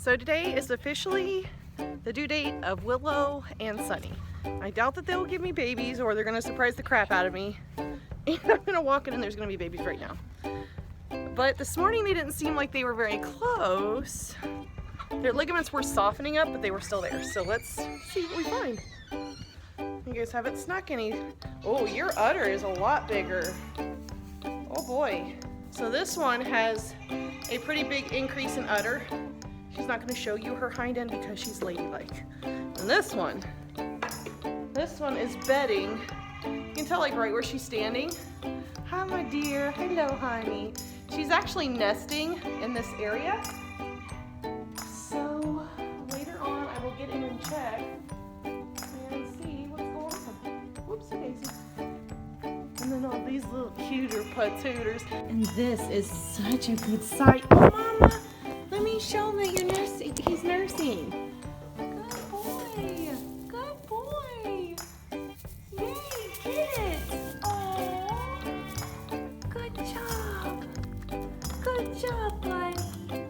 So today is officially the due date of Willow and Sunny. I doubt that they'll give me babies or they're gonna surprise the crap out of me. And I'm gonna walk in and there's gonna be babies right now. But this morning they didn't seem like they were very close. Their ligaments were softening up, but they were still there. So let's see what we find. You guys haven't snuck any. Oh, your udder is a lot bigger. Oh boy. So this one has a pretty big increase in udder. She's not going to show you her hind end because she's ladylike. And this one is bedding. You can tell like right where she's standing. Hi my dear, hello honey. She's actually nesting in this area. So later on I will get in and check and see what's going on. Whoopsie daisy. And then all these little cuter patooters. And this is such a good sight. Oh mama, let me show him that you're nursing. He's nursing. Good boy. Good boy. Yay, kids. Oh, good job. Good job, buddy.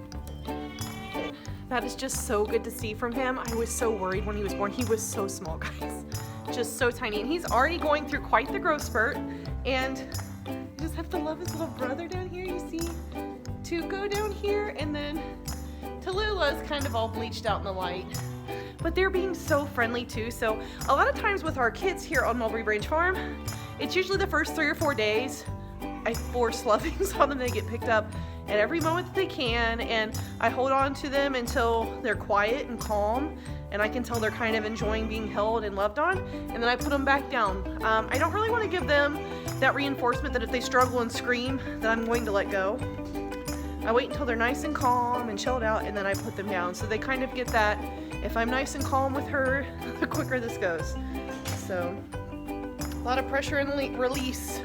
That is just so good to see from him. I was so worried when he was born. He was so small, guys. Just so tiny. And he's already going through quite the growth spurt. And you just have to love his little brother down here. You see Tuco down here, and then Tallulah's kind of all bleached out in the light. But they're being so friendly too. So a lot of times with our kids here on Mulberry Branch Farm, it's usually the first 3 or 4 days. I force lovings on them. They get picked up at every moment that they can, and I hold on to them until they're quiet and calm, and I can tell they're kind of enjoying being held and loved on, and then I put them back down. I don't really want to give them that reinforcement that if they struggle and scream, that I'm going to let go. I wait until they're nice and calm and chilled out, and then I put them down. So they kind of get that, if I'm nice and calm with her, the quicker this goes. So, a lot of pressure and release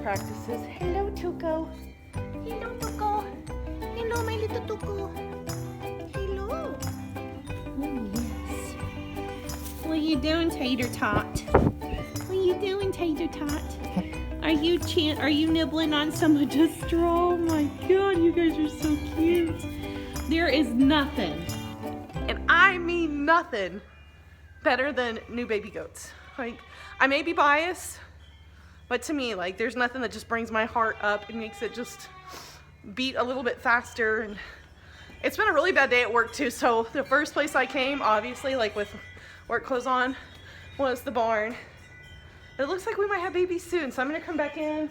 practices. Hello, Tuco. Hello, Tuco. Hello, my little Tuco. Hello. Oh, yes. What are you doing, Tater Tot? What are you doing, Tater Tot? Are you nibbling on some of the straw? Oh my God, you guys are so cute. There is nothing, and I mean nothing, better than new baby goats. Like, I may be biased, but to me, like, there's nothing that just brings my heart up and makes it just beat a little bit faster. And it's been a really bad day at work too. So the first place I came, obviously, like with work clothes on, was the barn. It looks like we might have babies soon, so I'm gonna come back in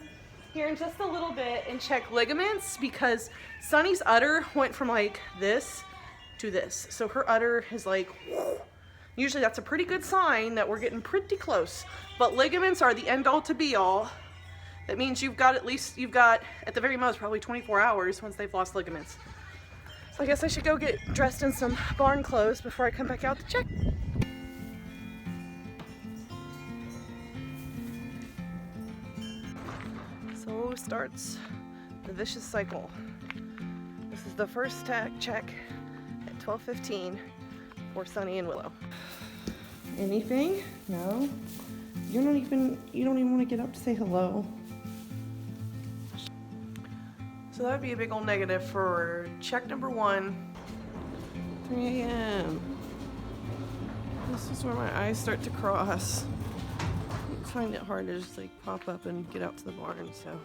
here in just a little bit and check ligaments, because Sunny's udder went from like this to this. So her udder is like, usually that's a pretty good sign that we're getting pretty close. But ligaments are the end all to be all. That means you've got at the very most probably 24 hours once they've lost ligaments. So I guess I should go get dressed in some barn clothes before I come back out to check. So starts the vicious cycle. This is the first check at 12:15 for Sunny and Willow. Anything? No? You don't even want to get up to say hello. So that would be a big old negative for check number 1, 3 a.m. This is where my eyes start to cross. I find it hard to just like pop up and get out to the barn, so.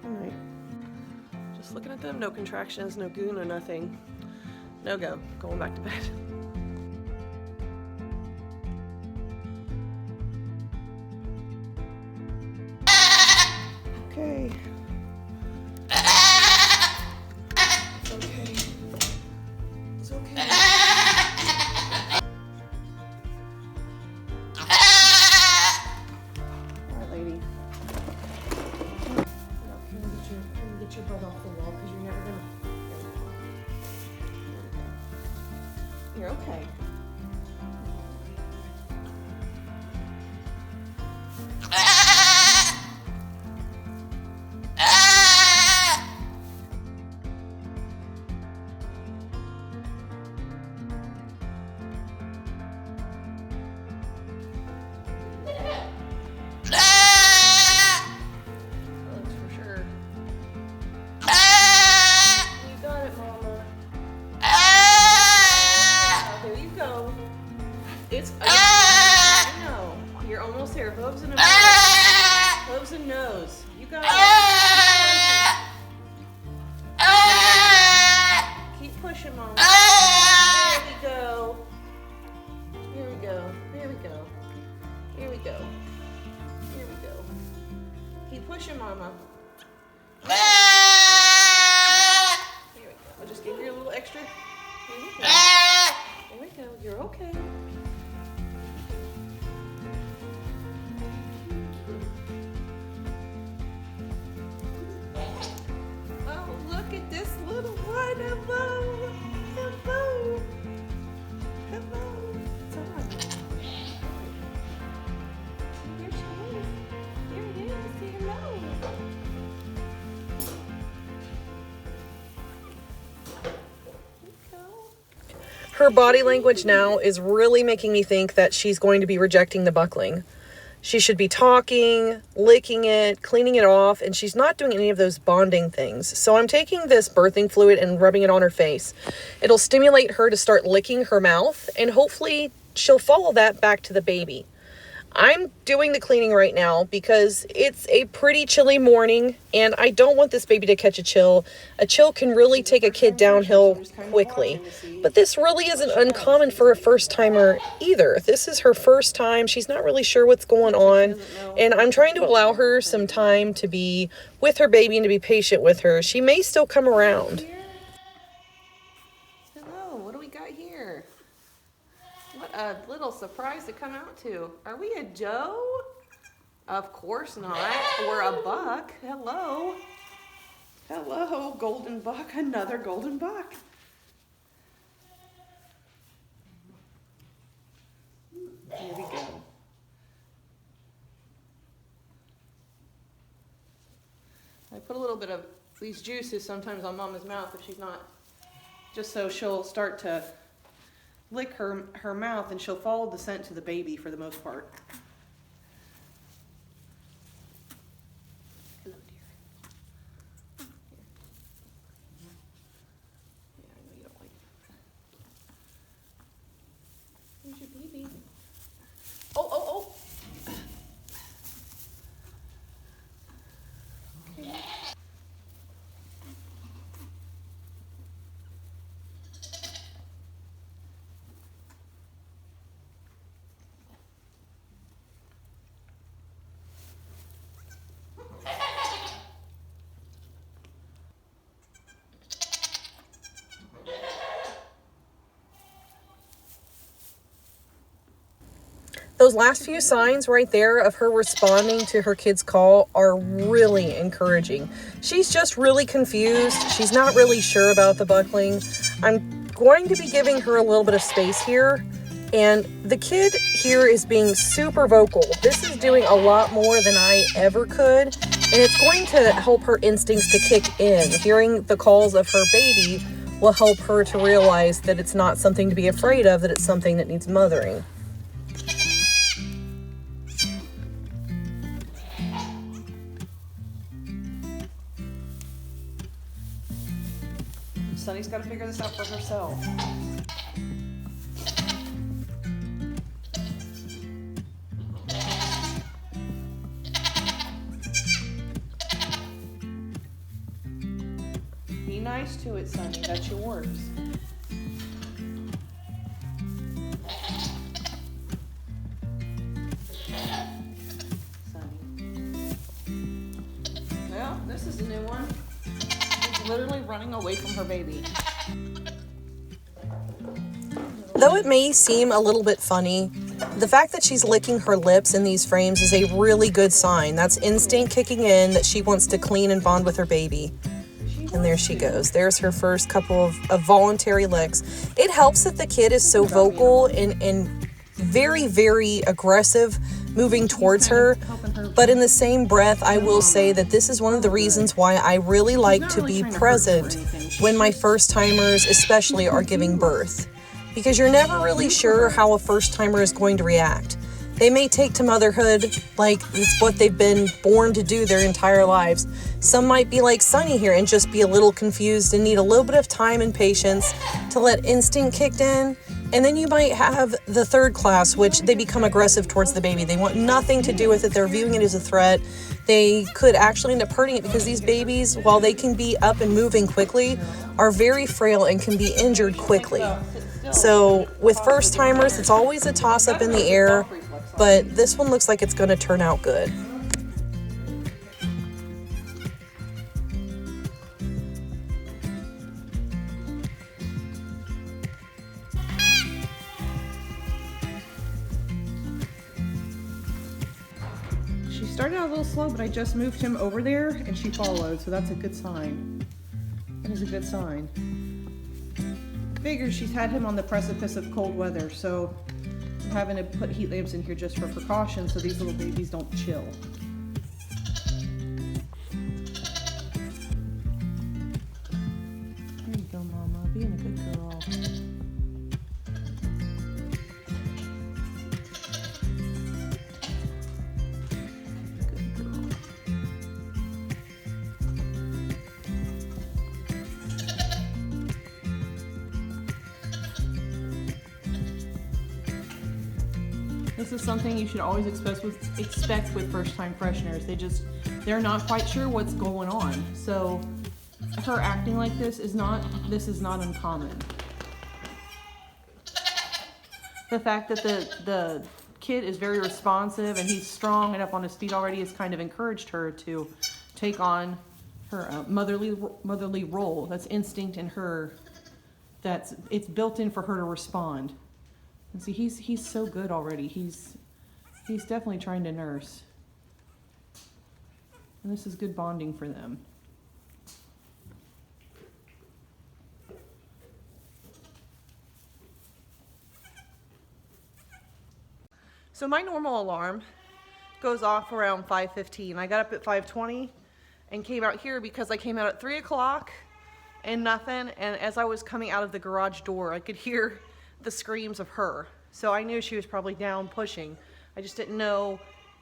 Alright. Just looking at them, no contractions, no goo, no nothing. No go. Going back to bed. Okay. It's okay. It's okay. Alright, lady. Get your butt off the wall, because you're never gonna. You're okay. I know. You're almost there. Hooves and a nose. Hooves and nose. You got it. Keep pushing, Mama. There we go. Here we go. Here we go. Here we go. Here we go. Keep pushing, Mama. Here we go. I'll just give you a little extra. Here we go. There we go. You're okay. Oh, look at this little one. Hello. Hello. Hello. It's on. Here she is. Here it is. Say hello. Her body language now is really making me think that she's going to be rejecting the buckling. She should be talking, licking it, cleaning it off, and she's not doing any of those bonding things. So I'm taking this birthing fluid and rubbing it on her face. It'll stimulate her to start licking her mouth, and hopefully she'll follow that back to the baby. I'm doing the cleaning right now because it's a pretty chilly morning and I don't want this baby to catch a chill. A chill can really take a kid downhill quickly. But this really isn't uncommon for a first timer either. This is her first time. She's not really sure what's going on. And I'm trying to allow her some time to be with her baby and to be patient with her. She may still come around. Hello, what do we got here? What a little surprise to come out to. Are we a doe? Of course not. We're a buck. Hello. Hello, golden buck. Another golden buck. Here we go. I put a little bit of these juices sometimes on Mama's mouth if she's not, just so she'll start to lick her mouth and she'll follow the scent to the baby for the most part. Hello, dear. Yeah, I know you don't like that. Here's your baby. Oh, oh, oh. Okay. Those last few signs right there of her responding to her kid's call are really encouraging. She's just really confused. She's not really sure about the buckling. I'm going to be giving her a little bit of space here. And the kid here is being super vocal. This is doing a lot more than I ever could. And it's going to help her instincts to kick in. Hearing the calls of her baby will help her to realize that it's not something to be afraid of, that it's something that needs mothering. Sunny's got to figure this out for herself. Be nice to it, Sunny. That's yours. Sunny. Well, this is a new one. Literally running away from her baby. Though it may seem a little bit funny, the fact that she's licking her lips in these frames is a really good sign. That's instinct kicking in that she wants to clean and bond with her baby. And there she goes. There's her first couple of voluntary licks. It helps that the kid is so vocal and very, very aggressive moving towards her. But in the same breath, I will say that this is one of the reasons why I really like to be present when my first timers especially are giving birth. Because you're never really sure how a first timer is going to react. They may take to motherhood like it's what they've been born to do their entire lives. Some might be like Sunny here and just be a little confused and need a little bit of time and patience to let instinct kick in And then you might have the third class, which they become aggressive towards the baby. They want nothing to do with it. They're viewing it as a threat. They could actually end up hurting it because these babies, while they can be up and moving quickly, are very frail and can be injured quickly. So with first timers, it's always a toss up in the air, but this one looks like it's going to turn out good. She started out a little slow, but I just moved him over there and she followed, so that's a good sign. That is a good sign. Figures she's had him on the precipice of cold weather, so I'm having to put heat lamps in here just for precaution so these little babies don't chill. There you go, Mama, being a good girl. This is something you should always expect with first-time fresheners. They're not quite sure what's going on. So her acting like this is not uncommon. The fact that the kid is very responsive and he's strong and up on his feet already has kind of encouraged her to take on her motherly role. That's instinct in her. It's built in for her to respond. And see, he's so good already. He's definitely trying to nurse. And this is good bonding for them. So my normal alarm goes off around 5:15. I got up at 5:20 and came out here because I came out at 3 o'clock and nothing. And as I was coming out of the garage door, I could hear the screams of her. So I knew she was probably down pushing. I just didn't know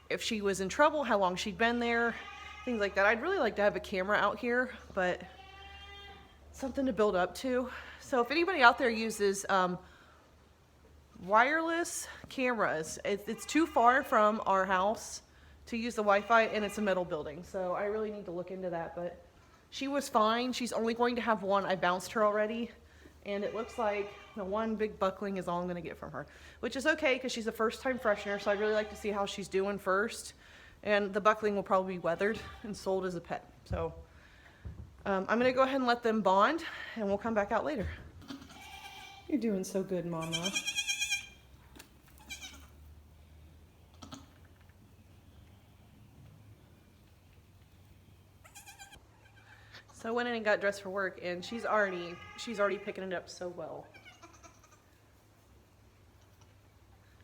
if she was in trouble, how long she'd been there, things like that. I'd really like to have a camera out here, but something to build up to. So if anybody out there uses wireless cameras, it's too far from our house to use the Wi-Fi, and it's a metal building. So I really need to look into that, but she was fine. She's only going to have one. I bounced her already. And it looks like the one big buckling is all I'm going to get from her, which is okay because she's a first-time freshener, so I'd really like to see how she's doing first. And the buckling will probably be weathered and sold as a pet. So I'm going to go ahead and let them bond, and we'll come back out later. You're doing so good, Mama. So I went in and got dressed for work, and she's already picking it up so well.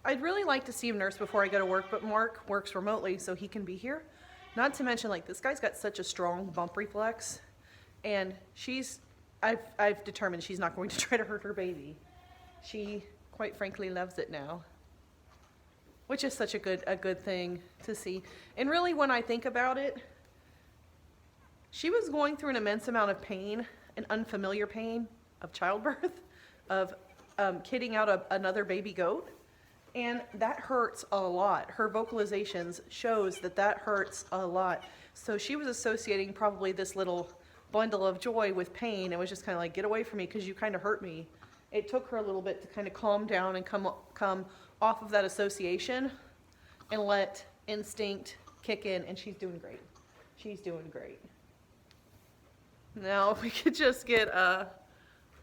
I'd really like to see him nurse before I go to work, but Mark works remotely, so he can be here. Not to mention, like, this guy's got such a strong bump reflex, and I've determined she's not going to try to hurt her baby. She, quite frankly, loves it now, which is such a good thing to see. And really, when I think about it, she was going through an immense amount of pain, an unfamiliar pain of childbirth, of kidding out another baby goat, and that hurts a lot. Her vocalizations shows that hurts a lot. So she was associating probably this little bundle of joy with pain, and was just kind of like, get away from me because you kind of hurt me. It took her a little bit to kind of calm down and come off of that association and let instinct kick in, and she's doing great. She's doing great. Now, if we could just get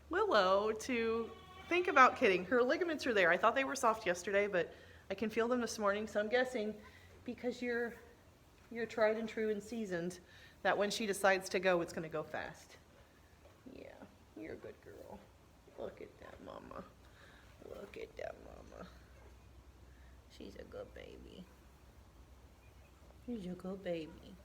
Willow to think about kidding. Her ligaments are there. I thought they were soft yesterday, but I can feel them this morning. So I'm guessing because you're tried and true and seasoned, that when she decides to go, it's going to go fast. Yeah, you're a good girl. Look at that, Mama. Look at that, Mama. She's a good baby. She's a good baby.